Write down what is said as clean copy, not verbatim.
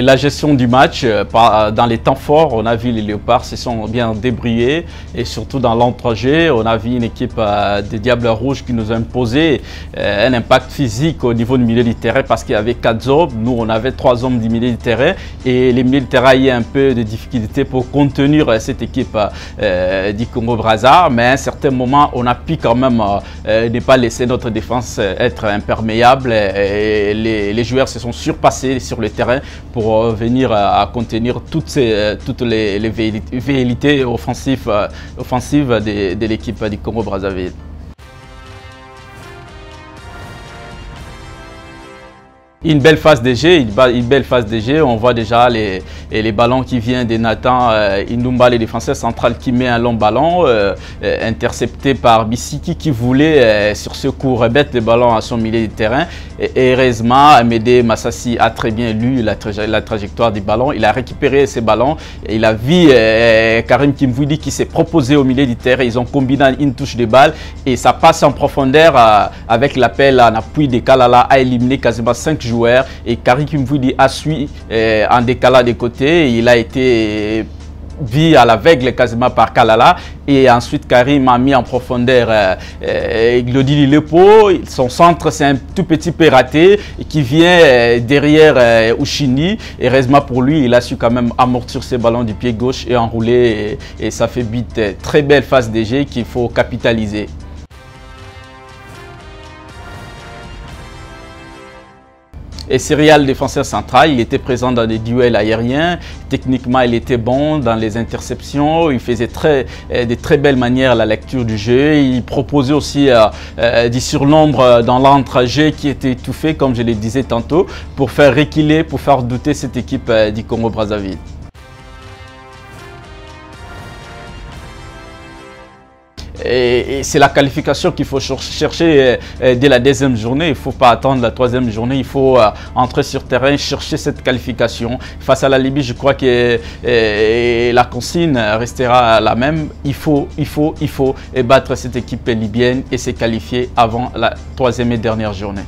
la gestion du match, dans les temps forts, on a vu les Léopards se sont bien débrouillés et surtout dans l'entrejeu, on a vu une équipe des Diables Rouges qui nous a imposé un impact physique au niveau du milieu du terrain parce qu'il y avait 4 hommes, nous on avait 3 hommes du milieu du terrain et les milieux du terrain avaient un peu de difficulté pour contenir cette équipe du Congo-Brazza, mais à un certain moment on a pu quand même ne pas laisser notre défense être imperméable et les joueurs se sont surpassés sur le terrain pour venir à contenir toutes les velléités offensives de l'équipe du Congo-Brazzaville. Une belle phase de jeu, on voit déjà les ballons qui viennent de Nathan Indumba, le défenseur central qui met un long ballon intercepté par Bissiki qui voulait sur ce coup remettre le ballon à son milieu de terrain. Et heureusement, Amédée Massassi a très bien lu la trajectoire du ballon, il a récupéré ce ballon, et il a vu Karim Kimvouidi qui s'est proposé au milieu du terrain, ils ont combiné une touche de balle et ça passe en profondeur avec l'appel en appui de Kalala à éliminer quasiment 5 joueurs. Et Karim Kimvouidi a suivi en décalant des côtés. Il a été vu à l'aveugle quasiment par Kalala. Et ensuite, Karim a mis en profondeur Glody Lepo. Son centre, c'est un tout petit peu raté qui vient derrière Ushini. Et heureusement pour lui, il a su quand même amortir ses ballons du pied gauche et enrouler. Et ça fait but. Très belle phase de jeu qu'il faut capitaliser. Et Serial, défenseur central, il était présent dans des duels aériens. Techniquement, il était bon dans les interceptions. Il faisait de très belles manières la lecture du jeu. Il proposait aussi du surnombre dans l'entrejeu qui était étouffé, comme je le disais tantôt, pour faire reculer, pour faire douter cette équipe du Congo-Brazzaville. Et c'est la qualification qu'il faut chercher dès la deuxième journée. Il ne faut pas attendre la troisième journée. Il faut entrer sur terrain, chercher cette qualification. Face à la Libye, je crois que la consigne restera la même. Il faut battre cette équipe libyenne et se qualifier avant la troisième et dernière journée.